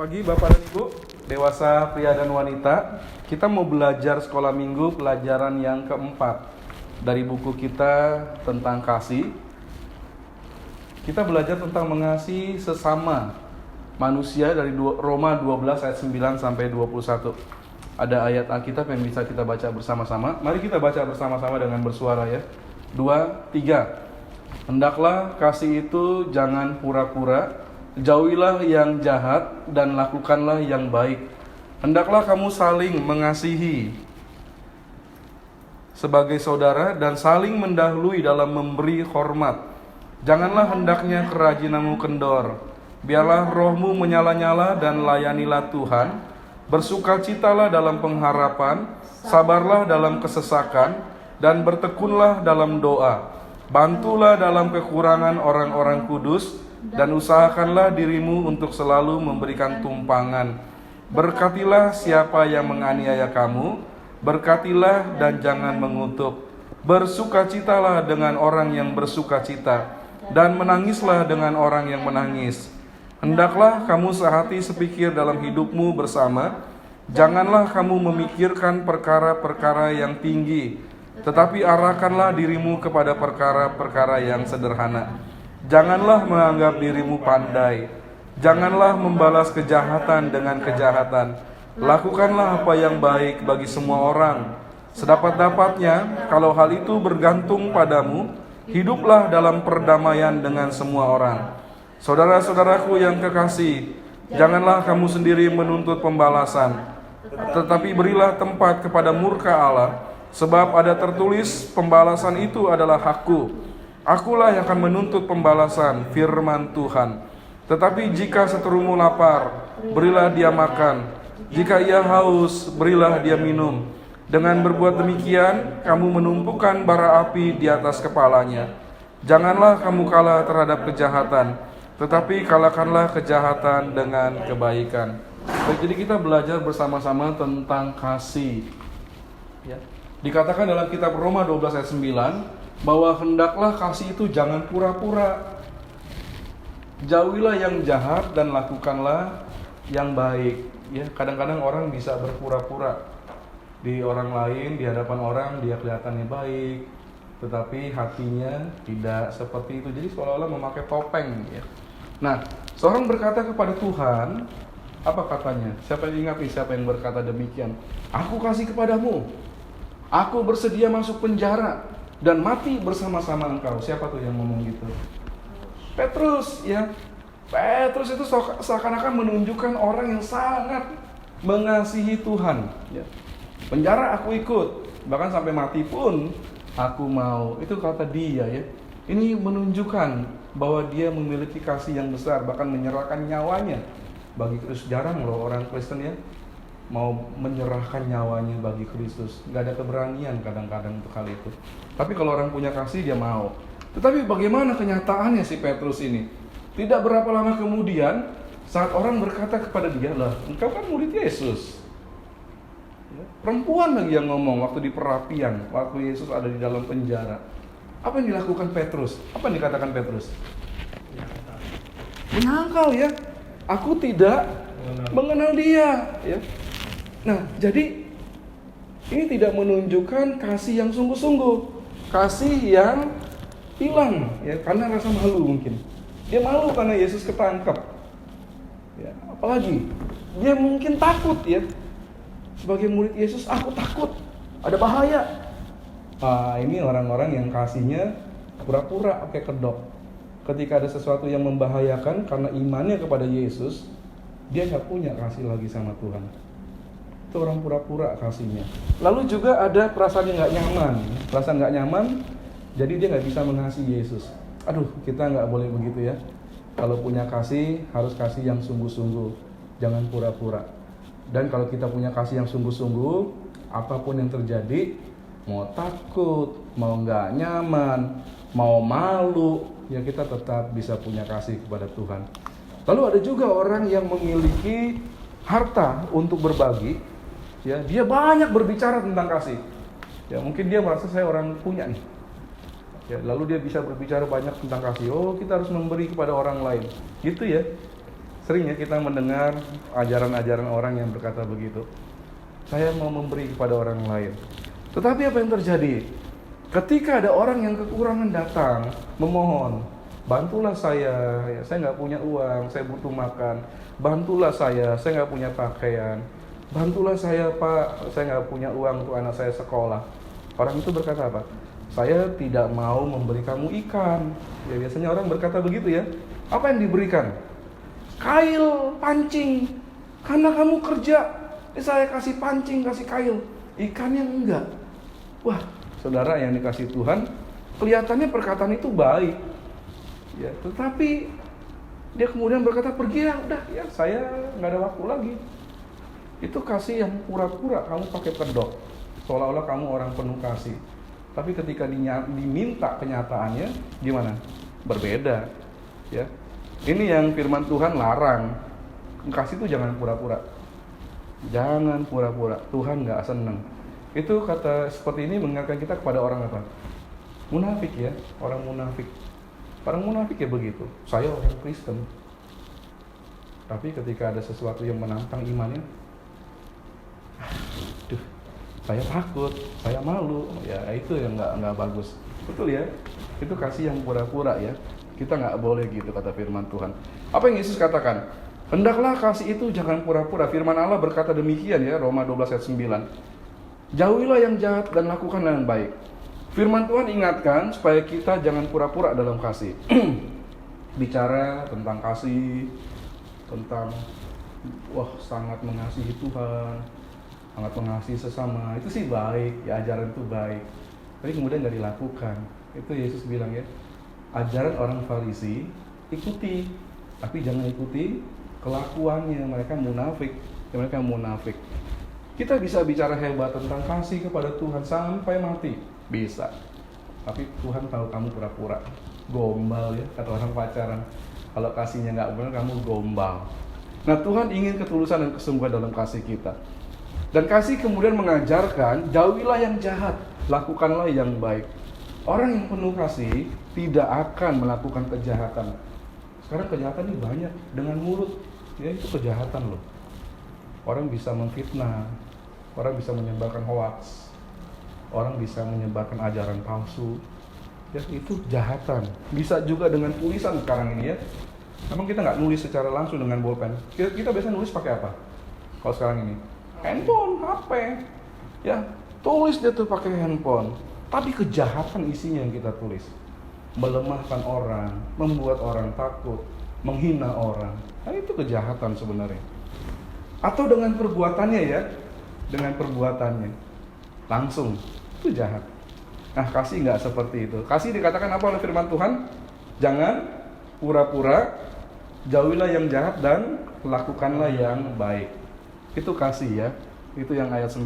Pagi Bapak dan Ibu, dewasa pria dan wanita. Kita mau belajar sekolah minggu pelajaran yang keempat dari buku kita tentang kasih. Kita belajar tentang mengasihi sesama manusia dari Roma 12 ayat 9 sampai 21. Ada ayat Alkitab yang bisa kita baca bersama-sama. Mari kita baca bersama-sama dengan bersuara ya. 2, 3. Hendaklah kasih itu jangan pura-pura. Jauhilah yang jahat dan lakukanlah yang baik. Hendaklah kamu saling mengasihi sebagai saudara dan saling mendahului dalam memberi hormat. Janganlah hendaknya kerajinanmu kendor. Biarlah rohmu menyala-nyala dan layanilah Tuhan. Bersukacitalah dalam pengharapan, sabarlah dalam kesesakan, dan bertekunlah dalam doa. Bantulah dalam kekurangan orang-orang kudus, dan usahakanlah dirimu untuk selalu memberikan tumpangan. Berkatilah siapa yang menganiaya kamu, berkatilah dan jangan mengutuk. Bersukacitalah dengan orang yang bersukacita, dan menangislah dengan orang yang menangis. Hendaklah kamu sehati sepikir dalam hidupmu bersama. Janganlah kamu memikirkan perkara-perkara yang tinggi, tetapi arahkanlah dirimu kepada perkara-perkara yang sederhana. Janganlah menganggap dirimu pandai. Janganlah membalas kejahatan dengan kejahatan. Lakukanlah apa yang baik bagi semua orang. Sedapat-dapatnya, kalau hal itu bergantung padamu, hiduplah dalam perdamaian dengan semua orang. Saudara-saudaraku yang kekasih, janganlah kamu sendiri menuntut pembalasan, tetapi berilah tempat kepada murka Allah, sebab ada tertulis, pembalasan itu adalah hakku. Akulah yang akan menuntut pembalasan, firman Tuhan. Tetapi jika seterumu lapar, berilah dia makan. Jika ia haus, berilah dia minum. Dengan berbuat demikian, kamu menumpukan bara api di atas kepalanya. Janganlah kamu kalah terhadap kejahatan, tetapi kalahkanlah kejahatan dengan kebaikan. Baik, jadi kita belajar bersama-sama tentang kasih. Ya. Dikatakan dalam kitab Roma 12 ayat 9, bahwa hendaklah kasih itu jangan pura-pura. Jauhilah yang jahat dan lakukanlah yang baik. Ya, kadang-kadang orang bisa berpura-pura di orang lain, di hadapan orang dia kelihatannya baik, tetapi hatinya tidak seperti itu. Jadi seolah-olah memakai topeng. Ya. Nah, seorang berkata kepada Tuhan, apa katanya? Siapa yang ingat nih siapa yang berkata demikian? Aku kasih kepadamu. Aku bersedia masuk penjara dan mati bersama-sama engkau. Siapa tuh yang ngomong gitu? Petrus, ya. Petrus itu seakan-akan menunjukkan orang yang sangat mengasihi Tuhan. Ya. Penjara aku ikut, bahkan sampai mati pun aku mau. Itu kata dia, ya. Ini menunjukkan bahwa dia memiliki kasih yang besar, bahkan menyerahkan nyawanya bagi Kristus. Jarang loh orang Kristen ya mau menyerahkan nyawanya bagi Kristus. Gak ada keberanian kadang-kadang untuk hal itu. Tapi kalau orang punya kasih dia mau. Tetapi bagaimana kenyataannya si Petrus ini? Tidak berapa lama kemudian saat orang berkata kepada dia, lah engkau kan murid Yesus. Perempuan lagi yang ngomong waktu di perapian, waktu Yesus ada di dalam penjara. Apa yang dilakukan Petrus? Apa yang dikatakan Petrus? Menyangkal ya. Aku tidak mengenal dia, ya. Nah, jadi ini tidak menunjukkan kasih yang sungguh-sungguh, kasih yang hilang, ya, karena rasa malu mungkin. Dia malu karena Yesus ketangkep. Ya, apalagi dia mungkin takut, ya. Sebagai murid Yesus, aku takut, ada bahaya. Ini orang-orang yang kasihnya pura-pura pakai kedok. Ketika ada sesuatu yang membahayakan karena imannya kepada Yesus, dia nggak punya kasih lagi sama Tuhan. Itu orang pura-pura kasihnya. Lalu juga ada perasaan yang nggak nyaman. Perasaan nggak nyaman, jadi dia nggak bisa mengasihi Yesus. Aduh, kita nggak boleh begitu ya. Kalau punya kasih, harus kasih yang sungguh-sungguh. Jangan pura-pura. Dan kalau kita punya kasih yang sungguh-sungguh, apapun yang terjadi, mau takut, mau nggak nyaman, mau malu, ya kita tetap bisa punya kasih kepada Tuhan. Lalu ada juga orang yang memiliki harta untuk berbagi, ya, dia banyak berbicara tentang kasih. Ya, mungkin dia merasa saya orang punya nih. Ya, lalu dia bisa berbicara banyak tentang kasih. Oh, kita harus memberi kepada orang lain. Gitu ya. Seringnya kita mendengar ajaran-ajaran orang yang berkata begitu. Saya mau memberi kepada orang lain. Tetapi apa yang terjadi? Ketika ada orang yang kekurangan datang, memohon, bantulah saya nggak punya uang, saya butuh makan. Bantulah saya nggak punya pakaian. Bantulah saya Pak, saya nggak punya uang untuk anak saya sekolah. Orang itu berkata apa? Saya tidak mau memberi kamu ikan. Ya biasanya orang berkata begitu ya. Apa yang diberikan? Kail, pancing. Karena kamu kerja, saya kasih pancing, kasih kail. Ikannya enggak. Wah, saudara yang dikasih Tuhan, kelihatannya perkataan itu baik. Ya, tetapi dia kemudian berkata, pergi ya, udah ya, saya nggak ada waktu lagi. Itu kasih yang pura-pura, kamu pakai kedok, seolah-olah kamu orang penuh kasih. Tapi ketika diminta kenyataannya, gimana? Berbeda. Ya, ini yang firman Tuhan larang. Kasih itu jangan pura-pura. Jangan pura-pura. Tuhan nggak seneng. Itu kata seperti ini mengingatkan kita kepada orang apa? Munafik ya, orang munafik. Orang munafik ya begitu. Saya orang Kristen. Tapi ketika ada sesuatu yang menantang imannya, saya takut, saya malu. Ya itu yang nggak bagus. Betul ya? Itu kasih yang pura-pura ya. Kita nggak boleh gitu kata firman Tuhan. Apa yang Yesus katakan? Hendaklah kasih itu jangan pura-pura. Firman Allah berkata demikian ya, Roma 12 ayat 9. Jauhilah yang jahat dan lakukanlah yang baik. Firman Tuhan ingatkan supaya kita jangan pura-pura dalam kasih. Bicara tentang kasih, tentang sangat mengasihi Tuhan, sangat mengasihi sesama, itu sih baik, ya ajaran itu baik. Tapi kemudian nggak dilakukan. Itu Yesus bilang ya, ajaran orang Farisi ikuti, tapi jangan ikuti kelakuannya. Mereka munafik. Kita bisa bicara hebat tentang kasih kepada Tuhan sampai mati, bisa. Tapi Tuhan tahu kamu pura-pura, gombal ya, kata orang pacaran. Kalau kasihnya nggak benar, kamu gombal. Nah, Tuhan ingin ketulusan dan kesungguhan dalam kasih kita. Dan kasih kemudian mengajarkan, jauhilah yang jahat, lakukanlah yang baik. Orang yang penuh kasih tidak akan melakukan kejahatan. Sekarang kejahatan ini banyak dengan mulut, ya itu kejahatan loh. Orang bisa memfitnah, orang bisa menyebarkan hoax, orang bisa menyebarkan ajaran palsu. Ya itu kejahatan. Bisa juga dengan tulisan sekarang ini ya. Memang kita nggak nulis secara langsung dengan bolpen. Kita biasanya nulis pakai apa? Kalau sekarang ini, handphone, HP. Ya, tulis dia tuh pakai handphone. Tapi kejahatan isinya yang kita tulis. Melemahkan orang, membuat orang takut, menghina orang. Nah itu kejahatan sebenarnya. Atau dengan perbuatannya ya, dengan perbuatannya langsung, itu jahat. Nah kasih nggak seperti itu. Kasih dikatakan apa oleh firman Tuhan? Jangan pura-pura, jauhilah yang jahat dan lakukanlah yang baik. Itu kasih ya, itu yang ayat 9.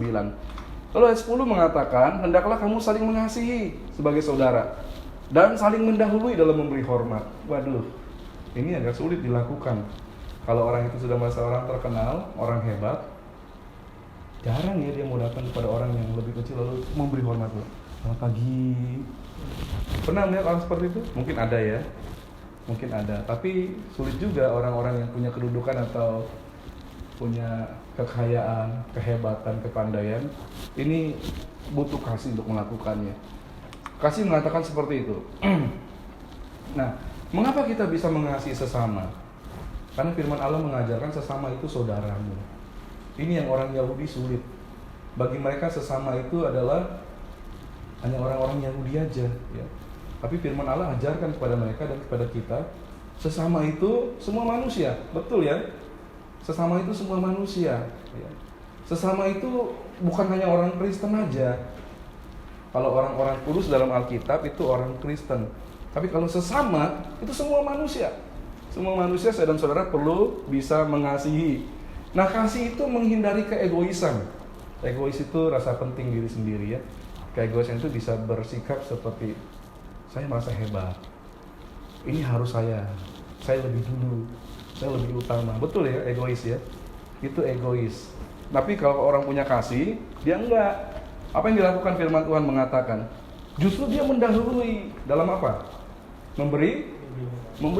Lalu ayat 10 mengatakan, hendaklah kamu saling mengasihi sebagai saudara dan saling mendahului dalam memberi hormat. Waduh, ini agak sulit dilakukan. Kalau orang itu sudah merasa orang terkenal, orang hebat, jarang ya dia mau datang kepada orang yang lebih kecil lalu memberi hormat dulu. Selamat pagi. Pernah melihat orang seperti itu? Mungkin ada ya, mungkin ada. Tapi sulit juga orang-orang yang punya kedudukan atau punya kekayaan, kehebatan, kepandaian. Ini butuh kasih untuk melakukannya. Kasih mengatakan seperti itu. Nah, mengapa kita bisa mengasihi sesama? Karena firman Allah mengajarkan sesama itu saudaramu. Ini yang orang Yahudi sulit. Bagi mereka sesama itu adalah hanya orang-orang Yahudi aja. Ya. Tapi firman Allah ajarkan kepada mereka dan kepada kita, sesama itu semua manusia. Betul ya? Sesama itu semua manusia. Ya. Sesama itu bukan hanya orang Kristen aja. Kalau orang-orang kudus dalam Alkitab itu orang Kristen. Tapi kalau sesama itu semua manusia. Semua manusia, saya dan saudara perlu bisa mengasihi. Nah, kasih itu menghindari keegoisan. Egois itu rasa penting diri sendiri ya. Keegoisan itu bisa bersikap seperti saya merasa hebat. Ini harus saya lebih dulu, saya lebih utama. Betul ya, egois ya. Itu egois. Tapi kalau orang punya kasih, dia enggak. Apa yang dilakukan firman Tuhan mengatakan? Justru dia mendahului dalam apa? Memberi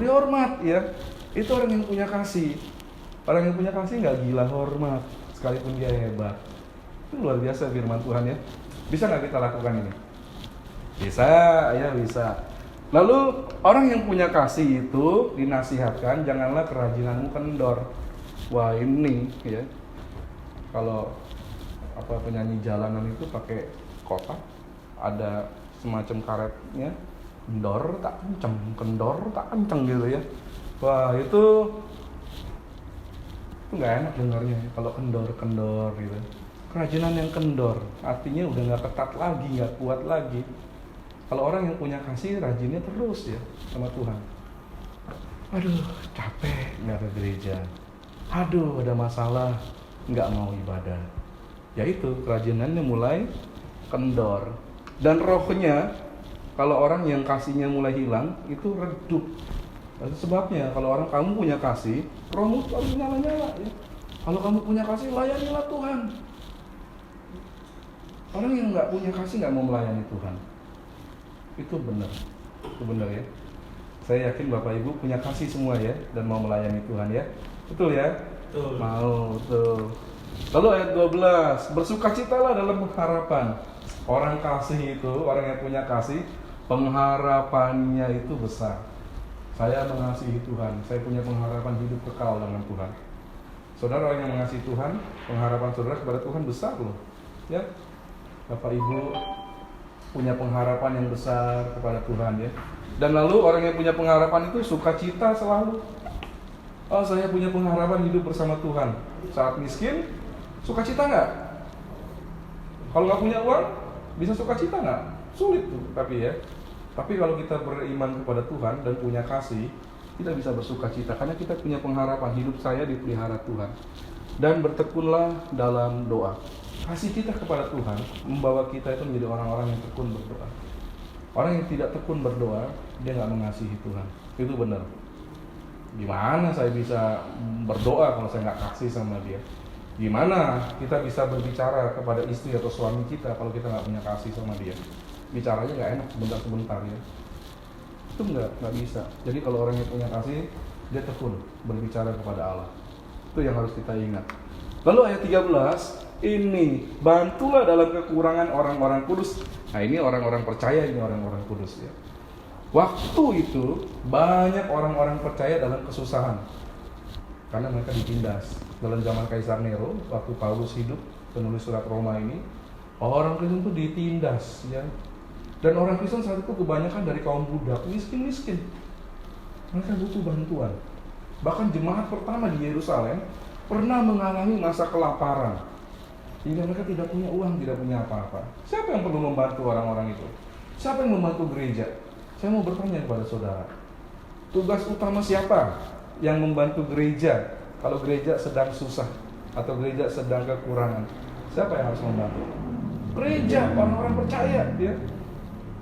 hormat ya. Itu orang yang punya kasih. Orang yang punya kasih nggak gila hormat, sekalipun dia hebat. Itu luar biasa firman Tuhan ya. Bisa nggak kita lakukan ini? Bisa, ya bisa. Lalu orang yang punya kasih itu dinasihatkan, janganlah kerajinanmu kendor. Wah ini ya, kalau penyanyi jalanan itu pakai kotak, ada semacam karetnya, kendor tak kenceng gitu ya. Wah itu nggak enak dengarnya kalau kendor gitu. Kerajinan yang kendor artinya udah nggak ketat lagi, nggak kuat lagi. Kalau orang yang punya kasih rajinnya terus ya sama Tuhan. Aduh capek nggak ke gereja, aduh ada masalah nggak mau ibadah, ya itu kerajinannya mulai kendor. Dan rohnya, kalau orang yang kasihnya mulai hilang itu redup. Itu sebabnya kalau orang kamu punya kasih, rohmu selalu nyala-nyala ya. Kalau kamu punya kasih, layanilah Tuhan. Orang yang nggak punya kasih nggak mau melayani Tuhan. Itu benar ya. Saya yakin Bapak Ibu punya kasih semua ya, dan mau melayani Tuhan ya. Betul ya? Betul. Mau, betul. Lalu ayat 12, bersukacitalah dalam pengharapan. Orang kasih itu, orang yang punya kasih, pengharapannya itu besar. Saya mengasihi Tuhan, saya punya pengharapan hidup kekal dengan Tuhan. Saudara, orang yang mengasihi Tuhan, pengharapan saudara kepada Tuhan besar loh. Ya, Bapak Ibu punya pengharapan yang besar kepada Tuhan ya. Dan lalu orang yang punya pengharapan itu sukacita selalu. Oh, saya punya pengharapan hidup bersama Tuhan. Saat miskin, sukacita nggak? Kalau nggak punya uang, bisa sukacita nggak? Sulit tuh, tapi ya. Tapi kalau kita beriman kepada Tuhan dan punya kasih, kita bisa bersukacita karena kita punya pengharapan hidup saya dipelihara Tuhan. Dan bertekunlah dalam doa. Kasih kita kepada Tuhan membawa kita itu menjadi orang-orang yang tekun berdoa. Orang yang tidak tekun berdoa, dia nggak mengasihi Tuhan. Itu benar. Gimana saya bisa berdoa kalau saya nggak kasih sama dia? Gimana kita bisa berbicara kepada istri atau suami kita kalau kita nggak punya kasih sama dia? Bicaranya nggak enak sebentar-sebentar ya. Itu nggak bisa. Jadi kalau orang yang punya kasih, dia tekun berbicara kepada Allah. Itu yang harus kita ingat. Lalu ayat 13, ini bantulah dalam kekurangan orang-orang kudus. Nah ini orang-orang percaya, ini orang-orang kudus ya. Waktu itu banyak orang-orang percaya dalam kesusahan karena mereka ditindas. Dalam zaman Kaisar Nero, waktu Paulus hidup, penulis surat Roma ini, orang Kristen itu ditindas ya. Dan orang Kristen saat itu kebanyakan dari kaum budak, miskin-miskin. Mereka butuh bantuan. Bahkan jemaat pertama di Yerusalem pernah mengalami masa kelaparan. Hingga mereka tidak punya uang, tidak punya apa-apa. Siapa yang perlu membantu orang-orang itu? Siapa yang membantu gereja? Saya mau bertanya kepada saudara. Tugas utama siapa yang membantu gereja kalau gereja sedang susah atau gereja sedang kekurangan? Siapa yang harus membantu? Gereja, orang-orang percaya ya.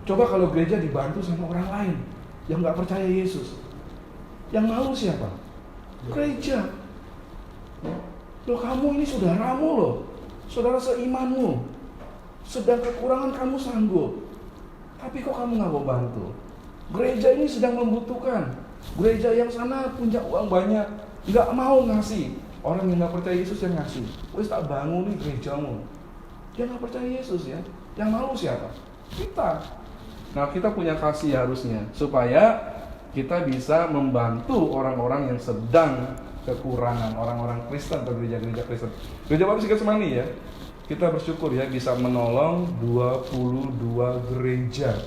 Coba kalau gereja dibantu sama orang lain yang nggak percaya Yesus, yang malu siapa? Gereja. Loh kamu ini saudaramu loh, saudara seimanmu, sedang kekurangan kamu sanggup, tapi kok kamu nggak mau bantu? Gereja ini sedang membutuhkan. Gereja yang sana punya uang banyak, nggak mau ngasih. Orang yang nggak percaya Yesus yang ngasih. Wes tak bangun nih gerejamu. Dia nggak percaya Yesus ya. Yang malu siapa? Kita. Nah kita punya kasih harusnya supaya kita bisa membantu orang-orang yang sedang kekurangan, orang-orang Kristen atau gereja-gereja Kristen. Gereja Baptis Getsemani ya, kita bersyukur ya bisa menolong 22 gereja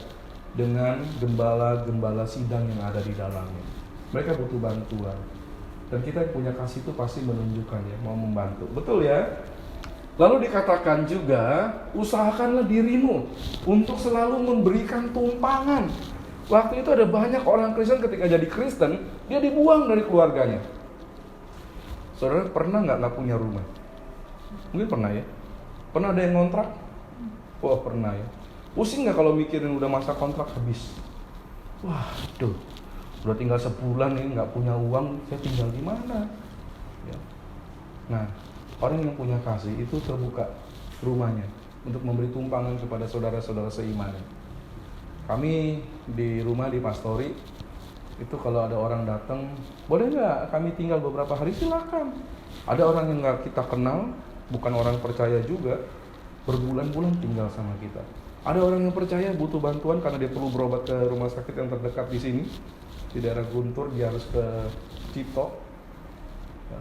dengan gembala-gembala sidang yang ada di dalamnya. Mereka butuh bantuan. Dan kita yang punya kasih itu pasti menunjukkan ya, mau membantu. Betul ya? Lalu dikatakan juga, usahakanlah dirimu untuk selalu memberikan tumpangan. Waktu itu ada banyak orang Kristen ketika jadi Kristen, dia dibuang dari keluarganya. Saudara pernah nggak punya rumah? Mungkin pernah ya. Pernah ada yang ngontrak? Wah pernah ya. Pusing nggak kalau mikirin udah masa kontrak habis? Waduh, udah tinggal sebulan nih nggak punya uang, saya tinggal di mana? Ya. Nah, orang yang punya kasih itu terbuka rumahnya untuk memberi tumpangan kepada saudara-saudara seiman. Kami di rumah di Pastori Itu kalau ada orang datang, boleh nggak kami tinggal beberapa hari? Silakan. Ada orang yang nggak kita kenal, bukan orang percaya juga, berbulan-bulan tinggal sama kita. Ada orang yang percaya butuh bantuan karena dia perlu berobat ke rumah sakit yang terdekat di sini, di daerah Guntur, dia harus ke Cito.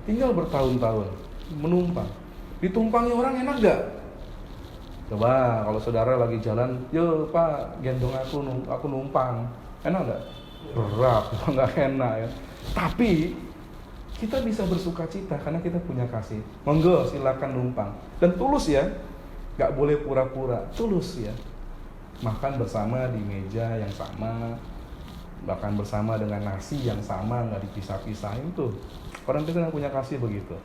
Tinggal bertahun-tahun, menumpang. Ditumpangi orang enak gak? Coba kalau saudara lagi jalan, yo Pak, gendong aku numpang. Enak gak? Berat, nggak enak ya. Tapi kita bisa bersuka cita karena kita punya kasih. Monggo silakan numpang. Dan tulus ya, nggak boleh pura-pura, tulus ya. Makan bersama di meja yang sama, bahkan bersama dengan nasi yang sama, nggak dipisah-pisahin tuh. Orang kita yang punya kasih begitu.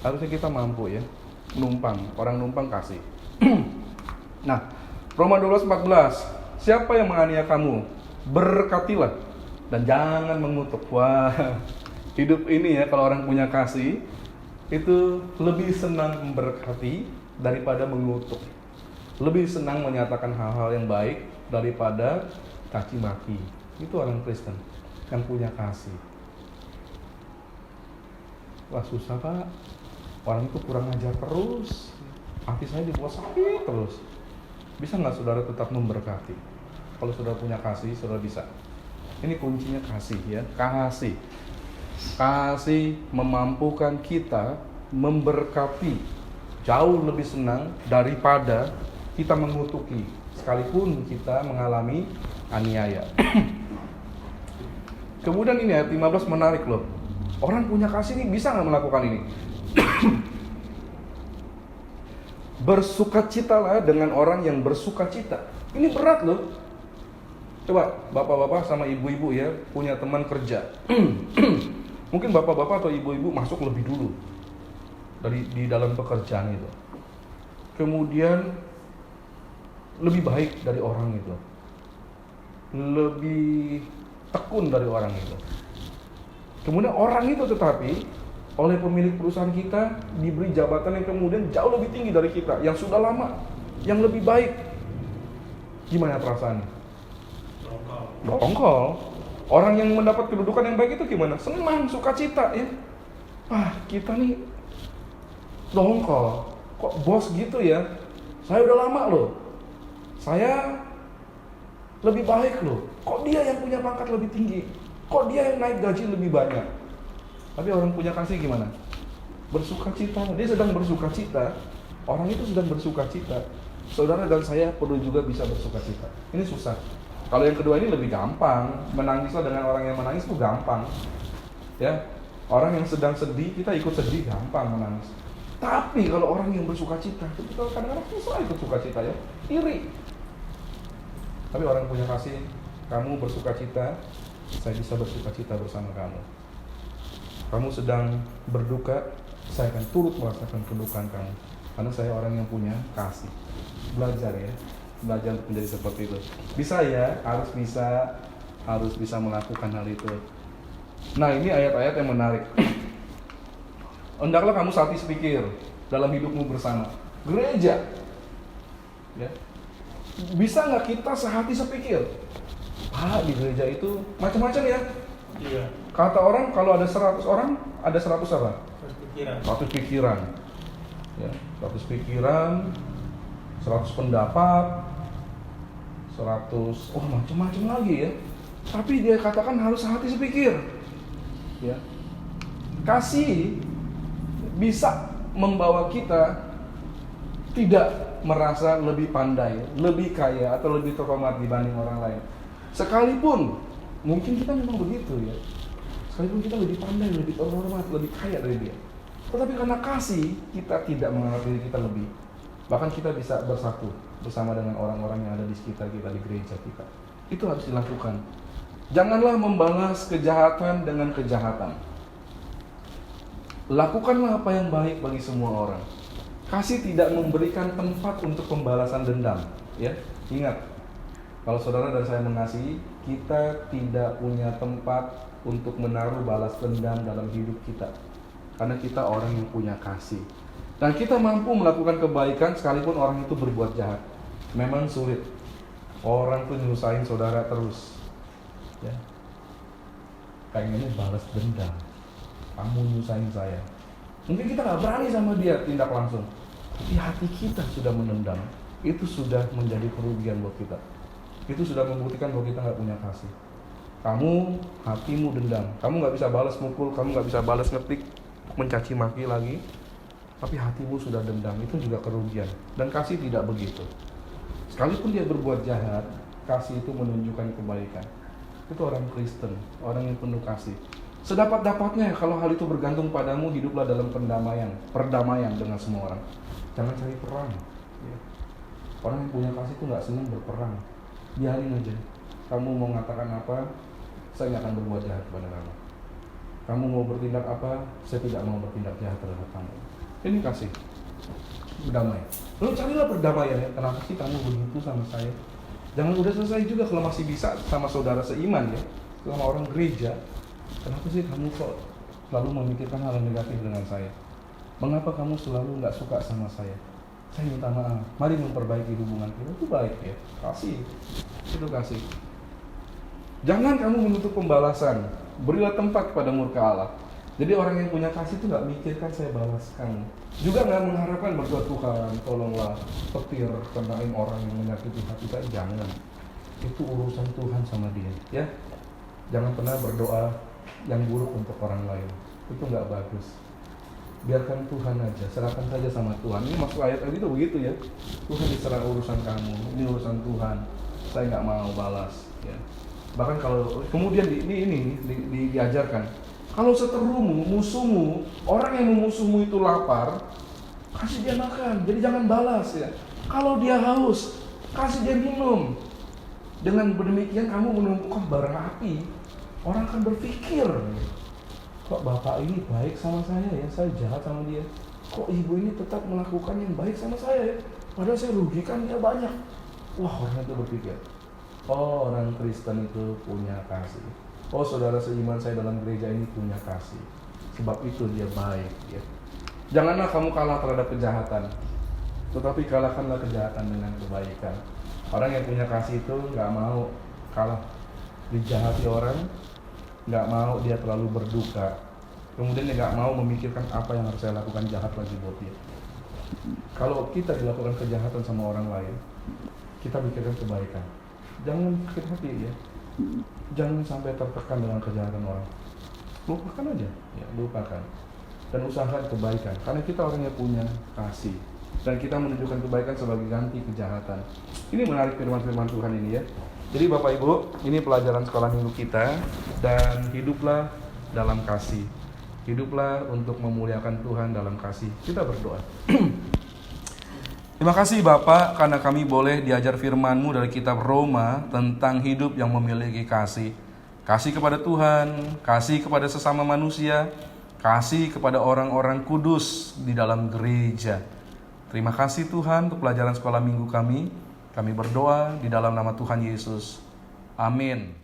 Harusnya kita mampu ya, numpang. Orang numpang kasih. Nah, Roma 12:14. Siapa yang menganiaya kamu? Berkatilah dan jangan mengutuk. Wah, hidup ini ya, kalau orang punya kasih itu lebih senang memberkati daripada mengutuk. Lebih senang menyatakan hal-hal yang baik daripada caci maki. Itu orang Kristen yang punya kasih. Wah, susah Pak, orang itu kurang ajar terus, hati saya dibuat sakit terus. Bisa nggak saudara tetap memberkati? Kalau saudara punya kasih, saudara bisa. Ini kuncinya kasih ya, kasih. Kasih memampukan kita memberkati jauh lebih senang daripada kita mengutuki, sekalipun kita mengalami aniaya. Kemudian ini ayat 15 menarik loh. Orang punya kasih ini bisa nggak melakukan ini? Bersukacitalah dengan orang yang bersukacita. Ini berat loh. Coba bapak-bapak sama ibu-ibu ya, punya teman kerja. Mungkin bapak-bapak atau ibu-ibu masuk lebih dulu di dalam pekerjaan itu. Kemudian lebih baik dari orang itu, lebih tekun dari orang itu. Kemudian orang itu tetapi oleh pemilik perusahaan kita diberi jabatan yang kemudian jauh lebih tinggi dari kita, yang sudah lama, yang lebih baik. Gimana perasaannya? Dongkol. Orang yang mendapat kedudukan yang baik itu gimana? Senang, sukacita ya. Ah, kita nih dongkol. Kok bos gitu ya? Saya udah lama loh. Saya lebih baik loh. Kok dia yang punya pangkat lebih tinggi? Kok dia yang naik gaji lebih banyak? Tapi orang punya kasih gimana? Bersukacita. Dia sedang bersukacita. Orang itu sedang bersukacita. Saudara dan saya perlu juga bisa bersukacita. Ini susah. Kalau yang kedua ini lebih gampang. Menangislah dengan orang yang menangis itu gampang. Ya, orang yang sedang sedih, kita ikut sedih, gampang menangis. Tapi kalau orang yang bersukacita, itu kadang-kadang susah ikut sukacita ya, iri. Tapi orang punya kasih, kamu bersukacita, saya bisa bersukacita bersama kamu. Kamu sedang berduka, saya akan turut merasakan kedukaan kamu. Karena saya orang yang punya kasih. Belajar ya, belajar untuk menjadi seperti itu. Bisa ya, harus bisa melakukan hal itu. Nah, ini ayat-ayat yang menarik. Hendaklah kamu sehati sepikir dalam hidupmu bersama. Gereja, ya, bisa nggak kita sehati sepikir? Pak, di gereja itu macam-macam ya. Iya. Kata orang kalau ada 100 orang, ada 100 apa? 100 pikiran. Ya, 100 pikiran, 100 pendapat, 100 macam-macam lagi ya. Tapi dia katakan harus sehati sepikir. Ya. Kasih bisa membawa kita tidak merasa lebih pandai, lebih kaya atau lebih terhormat dibanding orang lain. Sekalipun mungkin kita memang begitu ya. Sekalipun kita lebih pandai, lebih terhormat, lebih kaya dari dia. Tetapi karena kasih, kita tidak menganggap diri kita lebih. Bahkan kita bisa bersatu bersama dengan orang-orang yang ada di sekitar kita, di gereja kita. Itu harus dilakukan. Janganlah membalas kejahatan dengan kejahatan. Lakukanlah apa yang baik bagi semua orang. Kasih tidak memberikan tempat untuk pembalasan dendam. Ya, ingat, kalau saudara dan saya mengasihi, kita tidak punya tempat untuk menaruh balas dendam dalam hidup kita. Karena kita orang yang punya kasih. Dan kita mampu melakukan kebaikan sekalipun orang itu berbuat jahat. Memang sulit. Orang tuh nyusahin saudara terus. Ya. pengennya balas dendam. Kamu nyusahin saya. Mungkin kita nggak berani sama dia tindak langsung, tapi hati kita sudah menendam. Itu sudah menjadi kerugian buat kita. Itu sudah membuktikan bahwa kita nggak punya kasih. Kamu hatimu dendam, kamu nggak bisa balas mukul, kamu nggak bisa balas ngetik, mencaci maki lagi, tapi hatimu sudah dendam. Itu juga kerugian. Dan kasih tidak begitu. Sekalipun dia berbuat jahat, kasih itu menunjukkan kebaikan. Itu orang Kristen, orang yang penuh kasih. Sedapat-dapatnya kalau hal itu bergantung padamu, hiduplah dalam perdamaian dengan semua orang. Jangan cari perang. Orang yang punya kasih itu nggak senang berperang. Biarin aja. Kamu mau mengatakan apa, saya nggak akan berbuat jahat kepada kamu. Kamu mau bertindak apa, saya tidak mau bertindak jahat terhadap kamu. Ini kasih. Berdamai. Lalu carilah perdamaian ya. Kenapa sih kamu begitu sama saya? Jangan udah selesai juga kalau masih bisa sama saudara seiman ya, sama orang gereja. Kenapa sih kamu kok selalu memikirkan hal yang negatif dengan saya? Mengapa kamu selalu nggak suka sama saya? Saya minta maaf. Mari memperbaiki hubungan kita. Itu baik ya. Kasih. Itu kasih. Jangan kamu menutup pembalasan. Berilah tempat kepada murka Allah. Jadi orang yang punya kasih itu nggak mikirkan saya balas kamu. Juga nggak mengharapkan berdoa Tuhan, tolonglah petir kenain orang yang menyakiti hati saya. Jangan. Itu urusan Tuhan sama dia. Ya. Jangan pernah berdoa yang buruk untuk orang lain. Itu nggak bagus. Biarkan Tuhan aja, serahkan saja sama Tuhan. Ini maksud ayat tadi itu begitu ya. Tuhan diserah urusan kamu, ini urusan Tuhan. Saya nggak mau balas. Ya. Bahkan kalau kemudian diajarkan, kalau seterumu, musuhmu, orang yang memusuhmu itu lapar, kasih dia makan. Jadi jangan balas ya. Kalau dia haus, kasih dia minum. Dengan demikian kamu menumpukan bara api. Orang akan berpikir, kok bapak ini baik sama saya ya, saya jahat sama dia. Kok ibu ini tetap melakukan yang baik sama saya ya, padahal saya rugikan dia banyak. Wah, orang itu berpikir, oh orang Kristen itu punya kasih. Oh saudara seiman saya dalam gereja ini punya kasih. Sebab itu dia baik ya. Janganlah kamu kalah terhadap kejahatan, tetapi kalahkanlah kejahatan dengan kebaikan. Orang yang punya kasih itu gak mau kalah dijahati orang, gak mau dia terlalu berduka. Kemudian dia gak mau memikirkan apa yang harus saya lakukan jahat lagi buat dia. Kalau kita dilakukan kejahatan sama orang lain, kita mikirkan kebaikan. Jangan sakit hati ya. Jangan sampai tertekan dengan kejahatan orang. Lupakan aja, ya, lupakan. Dan usahakan kebaikan, karena kita orang yang punya kasih. Dan kita menunjukkan kebaikan sebagai ganti kejahatan. Ini menarik firman-firman Tuhan ini ya. Jadi Bapak Ibu, ini pelajaran sekolah minggu kita. Dan hiduplah dalam kasih. Hiduplah untuk memuliakan Tuhan dalam kasih. Kita berdoa. Terima kasih Bapak, karena kami boleh diajar firman-Mu dari kitab Roma tentang hidup yang memiliki kasih. Kasih kepada Tuhan, kasih kepada sesama manusia, kasih kepada orang-orang kudus di dalam gereja. Terima kasih Tuhan untuk pelajaran sekolah minggu kami. Kami berdoa di dalam nama Tuhan Yesus. Amin.